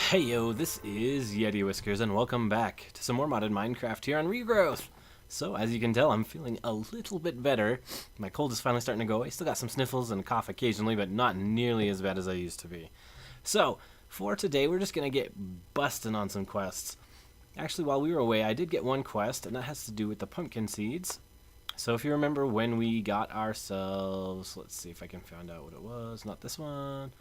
Heyo, this is YetiWhiskers, and welcome back to some more modded Minecraft here on Regrowth. So, as you can tell, I'm feeling a little bit better. My cold is finally starting to go away. Still got some sniffles and cough occasionally, but not nearly as bad as I used to be. So, for today, we're just going to get busting on some quests. Actually, while we were away, I did get one quest, and that has to do with the pumpkin seeds. So, if you remember when we got ourselves... Let's see if I can find out what it was. Not this one.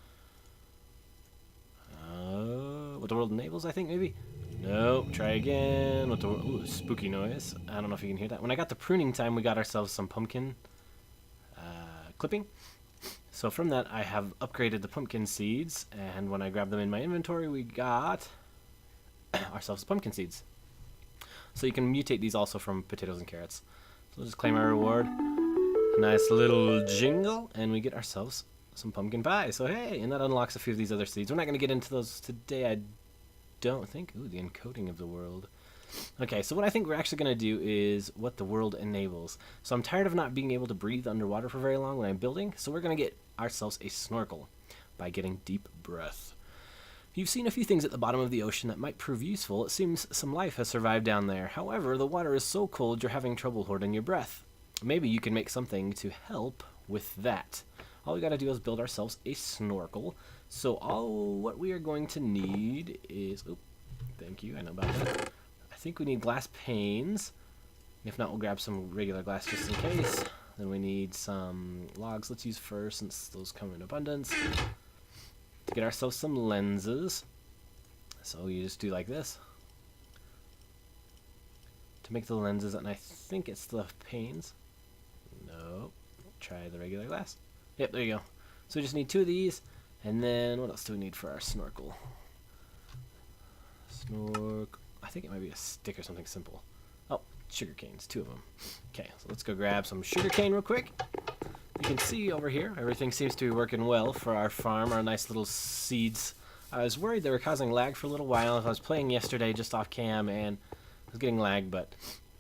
What the world enables, I think, maybe? Nope, try again. What the ooh, spooky noise. I don't know if you can hear that. When I got the pruning time, we got ourselves some pumpkin clipping. So from that, I have upgraded the pumpkin seeds, and when I grabbed them in my inventory, we got ourselves pumpkin seeds. So you can mutate these also from potatoes and carrots. So we'll just claim our reward. Nice little jingle, and we get ourselves some pumpkin pie. So hey, and that unlocks a few of these other seeds. We're not going to get into those today, I don't think. Ooh, the encoding of the world. Okay, so what I think we're actually going to do is what the world enables. So I'm tired of not being able to breathe underwater for very long when I'm building, so we're going to get ourselves a snorkel by getting deep breath. You've seen a few things at the bottom of the ocean that might prove useful. It seems some life has survived down there. However, the water is so cold you're having trouble holding your breath. Maybe you can make something to help with that. All we gotta do is build ourselves a snorkel. So what we are going to need is... Oop, thank you, I know about that. I think we need glass panes. If not, we'll grab some regular glass just in case. Then we need some logs. Let's use fir since those come in abundance. To get ourselves some lenses. So you just do like this. To make the lenses, and I think it's the panes. Nope. Try the regular glass. Yep, there you go. So we just need 2 of these, and then what else do we need for our snorkel? I think it might be a stick or something simple. Oh, sugar canes, 2 of them. Okay, so let's go grab some sugar cane real quick. You can see over here, everything seems to be working well for our farm, our nice little seeds. I was worried they were causing lag for a little while. I was playing yesterday just off cam, and I was getting lag, but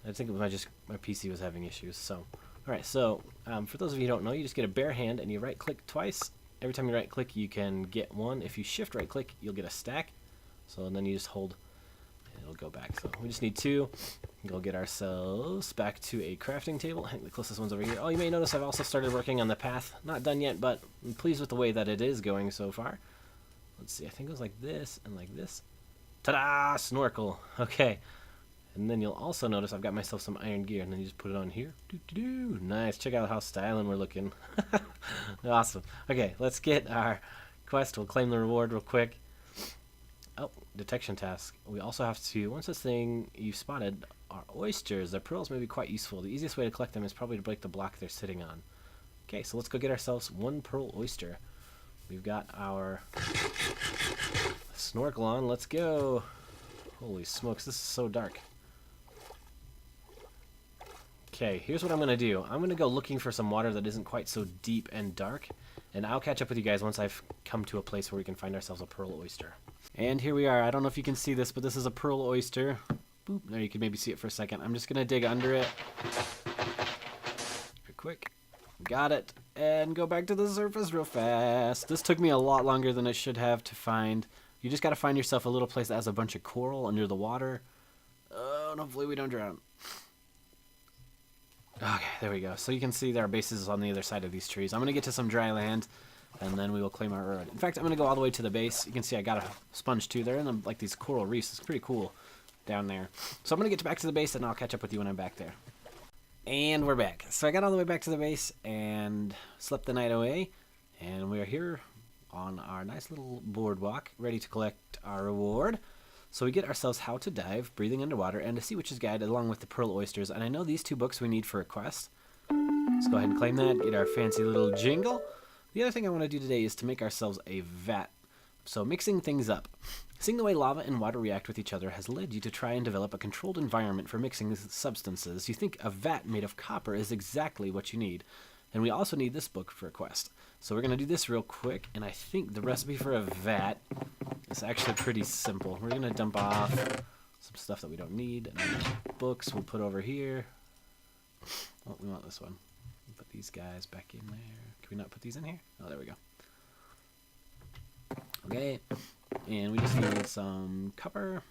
I think it was my PC was having issues, so... Alright, so for those of you who don't know, you just get a bare hand and you right click twice. Every time you right click, you can get one. If you shift right click, you'll get a stack. So and then you just hold and it'll go back. So we just need 2. Go get ourselves back to a crafting table. I think the closest one's over here. Oh, you may notice I've also started working on the path. Not done yet, but I'm pleased with the way that it is going so far. Let's see, I think it was like this and like this. Ta-da! Snorkel. Okay. And then you'll also notice I've got myself some iron gear, and then you just put it on here. Doo-doo-doo. Nice. Check out how styling we're looking. Awesome. Okay, let's get our quest. We'll claim the reward real quick. Oh, detection task. We also have to, once this thing you've spotted are oysters, their pearls may be quite useful. The easiest way to collect them is probably to break the block they're sitting on. Okay, so let's go get ourselves 1 pearl oyster. We've got our snorkel on. Let's go. Holy smokes, this is so dark. Okay, here's what I'm going to do. I'm going to go looking for some water that isn't quite so deep and dark, and I'll catch up with you guys once I've come to a place where we can find ourselves a pearl oyster. And here we are. I don't know if you can see this, but this is a pearl oyster. Boop. There, you can maybe see it for a second. I'm just going to dig under it. Real quick. Got it. And go back to the surface real fast. This took me a lot longer than it should have to find. You just got to find yourself a little place that has a bunch of coral under the water. Oh, and hopefully we don't drown. Okay, there we go. So you can see there are bases on the other side of these trees. I'm going to get to some dry land, and then we will claim our reward. In fact, I'm going to go all the way to the base. You can see I got a sponge too. They're in like these coral reefs. It's pretty cool down there. So I'm going to get back to the base, and I'll catch up with you when I'm back there. And we're back. So I got all the way back to the base and slept the night away, and we are here on our nice little boardwalk, ready to collect our reward. So we get ourselves How to Dive, Breathing Underwater, and a Sea Witch's Guide, along with the Pearl Oysters. And I know these 2 books we need for a quest. Let's go ahead and claim that, get our fancy little jingle. The other thing I want to do today is to make ourselves a vat. So mixing things up. Seeing the way lava and water react with each other has led you to try and develop a controlled environment for mixing substances. You think a vat made of copper is exactly what you need. And we also need this book for a quest. So we're going to do this real quick, and I think the recipe for a vat is actually pretty simple. We're going to dump off some stuff that we don't need. And books we'll put over here. Oh, we want this one. Put these guys back in there. Can we not put these in here? Oh, there we go. Okay, and we just need some copper.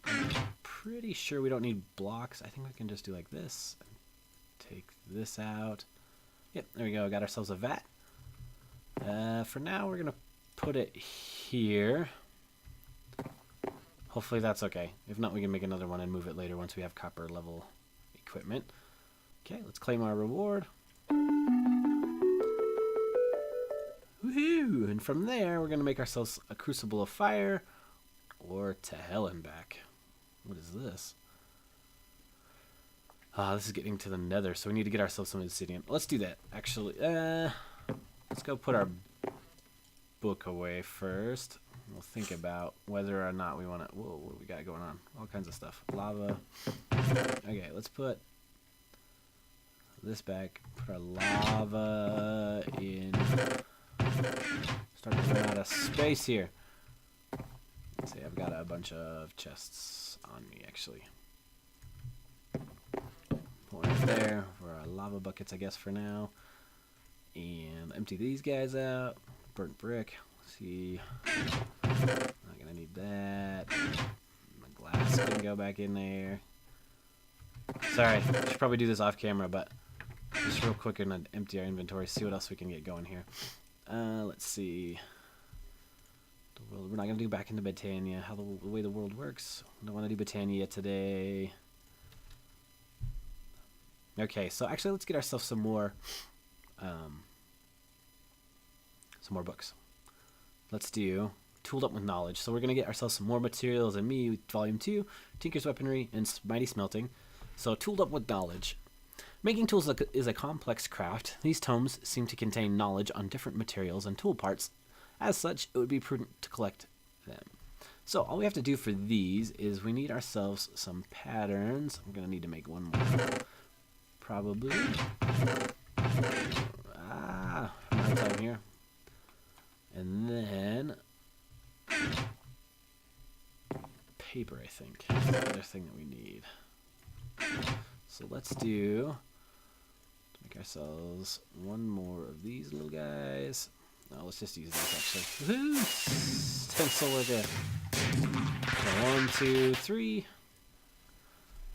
I'm pretty sure we don't need blocks. I think we can just do like this. Take this out. Yep, there we go. Got ourselves a vat. For now, we're going to put it here. Hopefully that's okay. If not, we can make another one and move it later once we have copper level equipment. Okay, let's claim our reward. Woohoo! And from there, we're going to make ourselves a crucible of fire, or to hell and back. What is this? This is getting to the nether, so we need to get ourselves some obsidian. Let's do that, actually. Let's go put our book away first. We'll think about whether or not we want to... Whoa, what do we got going on? All kinds of stuff. Lava. Okay, let's put this back. Put our lava in... Starting to run out of space here. Let's see, I've got a bunch of chests on me, actually. Put one right there for our lava buckets, I guess, for now. And empty these guys out. Burnt brick. Let's see. Not gonna need that. The glass can go back in there. Sorry, I should probably do this off camera, but just real quick, we're gonna empty our inventory, see what else we can get going here. Let's see. The world, we're not gonna do back into Botania. How the way the world works. I don't want to do Botania today. Okay, so actually, let's get ourselves some more books. Let's do Tooled Up with Knowledge. So we're going to get ourselves some more materials and me, Volume 2, Tinker's Weaponry, and Mighty Smelting. So Tooled Up with Knowledge. Making tools is a complex craft. These tomes seem to contain knowledge on different materials and tool parts. As such, it would be prudent to collect them. So all we have to do for these is we need ourselves some patterns. I'm going to need to make one more. Probably. My time here. And then paper, I think, is the other thing that we need. So let's make ourselves one more of these little guys. No, let's just use these actually. Woohoo! Stencil with it. So 1, 2, 3.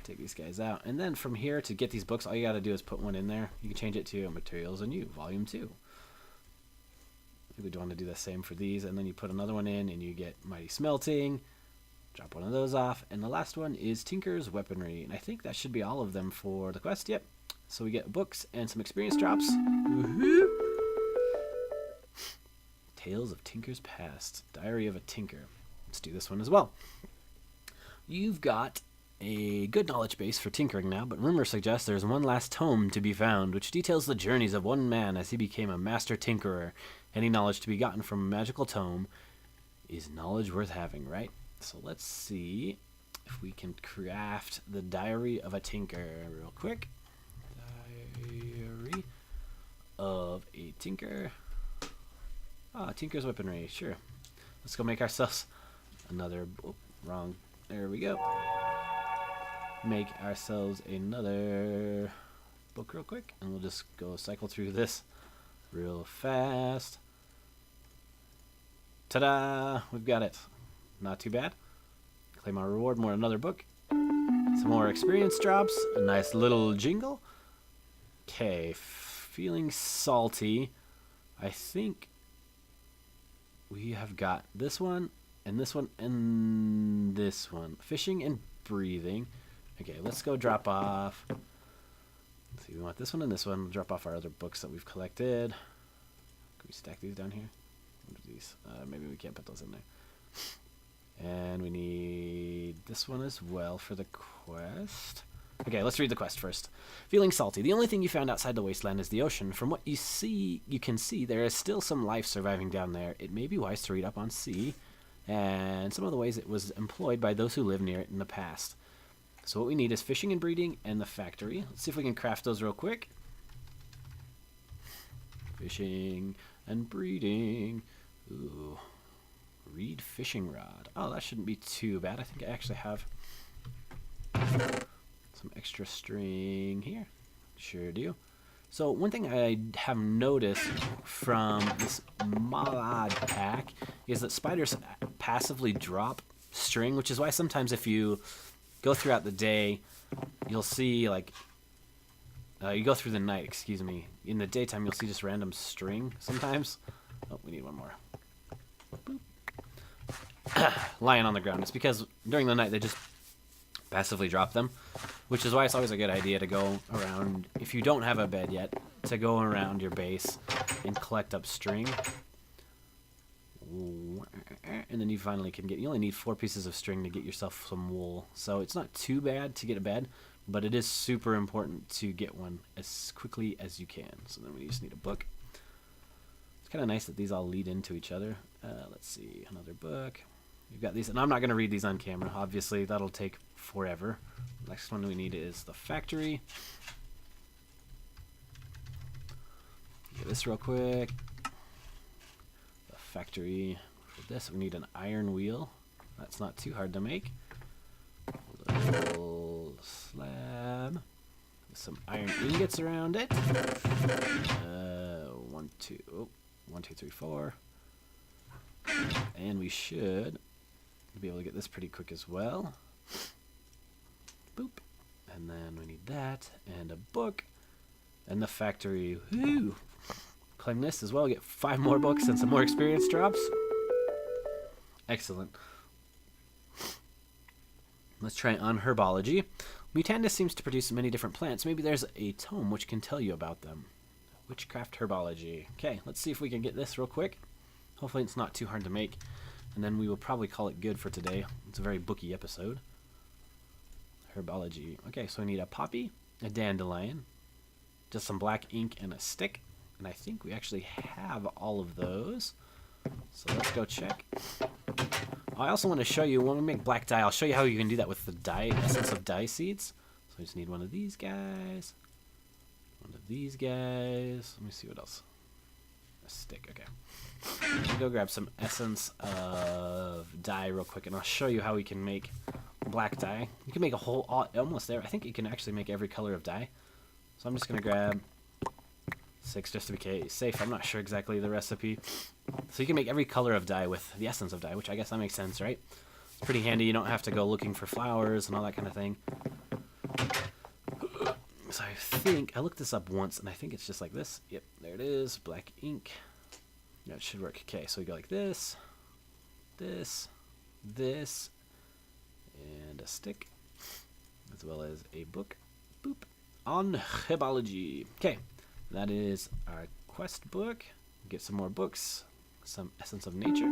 Take these guys out. And then from here, to get these books, all you got to do is put one in there. You can change it to Materials Anew, Volume 2. I think we'd want to do the same for these. And then you put another one in, and you get Mighty Smelting. Drop one of those off. And the last one is Tinker's Weaponry. And I think that should be all of them for the quest. Yep. So we get books and some experience drops. Woohoo! Tales of Tinker's Past. Diary of a Tinker. Let's do this one as well. You've got a good knowledge base for tinkering now, but rumor suggests there's one last tome to be found, which details the journeys of one man as he became a master tinkerer. Any knowledge to be gotten from a magical tome is knowledge worth having, right? So let's see if we can craft the Diary of a Tinker real quick. Diary of a Tinker. Tinker's Weaponry, sure. Let's go make ourselves another... Oh, wrong. There we go. Make ourselves another book real quick, and we'll just go cycle through this real fast. Ta-da! We've got it. Not too bad. Claim our reward, another book. Some more experience drops. A nice little jingle. Okay, feeling salty. I think we have got this one, and this one, and this one. Fishing and breathing. Okay, let's go drop off. Let's see, we want this one and this one. We'll drop off our other books that we've collected. Can we stack these down here? What are these? Maybe we can't put those in there. And we need this one as well for the quest. Okay, let's read the quest first. Feeling salty. The only thing you found outside the wasteland is the ocean. From what you can see there is still some life surviving down there. It may be wise to read up on sea and some of the ways it was employed by those who lived near it in the past. So what we need is fishing and breeding and the factory. Let's see if we can craft those real quick. Fishing and breeding. Ooh. Reed fishing rod. Oh, that shouldn't be too bad. I think I actually have some extra string here. Sure do. So one thing I have noticed from this mod pack is that spiders passively drop string, which is why sometimes if you go throughout the day, you'll see like, you go through the night, excuse me. In the daytime, you'll see just random string sometimes. Oh, we need one more. Boop. Lying on the ground. It's because during the night they just passively drop them, which is why it's always a good idea to go around, if you don't have a bed yet, to go around your base and collect up string. And then you finally can get, you only need 4 pieces of string to get yourself some wool. So it's not too bad to get a bed, but it is super important to get one as quickly as you can. So then we just need a book. It's kind of nice that these all lead into each other. Let's see, another book. We've got these, and I'm not going to read these on camera. Obviously, that'll take forever. Next one we need is the factory. Get this real quick. The factory. For this, we need an iron wheel. That's not too hard to make. A little slab with some iron ingots around it. 1, 2, 3, 4. And we should be able to get this pretty quick as well. Boop. And then we need that and a book and the factory. Woo! Claim this as well. Get 5 more books and some more experience drops. Excellent. Let's try on herbology. Mutandis seems to produce many different plants. Maybe there's a tome which can tell you about them. Witchcraft herbology. Okay, let's see if we can get this real quick. Hopefully it's not too hard to make. And then we will probably call it good for today. It's a very booky episode. Herbology. Okay, so we need a poppy, a dandelion, just some black ink, and a stick. And I think we actually have all of those. So let's go check. I also want to show you, when we make black dye, I'll show you how you can do that with the dye, essence of dye seeds. So we just need one of these guys. One of these guys. Let me see what else. A stick, okay. Let me go grab some essence of dye real quick, and I'll show you how we can make black dye. You can make a whole, almost there. I think you can actually make every color of dye. So I'm just going to grab 6 just to be safe. I'm not sure exactly the recipe. So you can make every color of dye with the essence of dye, which I guess that makes sense, right? It's pretty handy. You don't have to go looking for flowers and all that kind of thing. So I think, I looked this up once, and I think it's just like this. Yep, there it is, black ink. Yeah, it should work. Okay, so we go like this, this, this, and a stick, as well as a book. Boop. On herbology. Okay, that is our quest book. Get some more books, some essence of nature.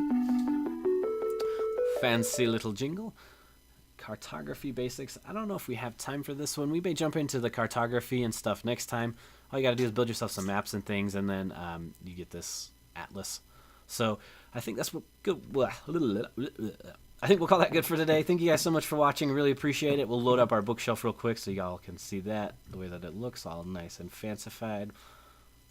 Fancy little jingle. Cartography basics. I don't know if we have time for this one. We may jump into the cartography and stuff next time. All you gotta do is build yourself some maps and things, and then you get this atlas. So I think that's what good. I think we'll call that good for today. Thank you guys so much for watching. Really appreciate it. We'll load up our bookshelf real quick so y'all can see that, the way that it looks, all nice and fancified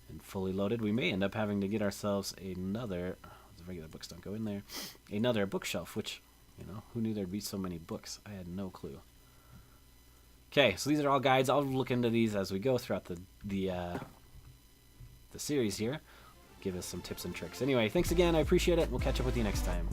and fully loaded. We may end up having to get ourselves another. The regular books don't go in there. Another bookshelf, which, you know, who knew there'd be so many books? I had no clue. Okay, so these are all guides. I'll look into these as we go throughout the series here. Give us some tips and tricks. Anyway, thanks again. I appreciate it. We'll catch up with you next time.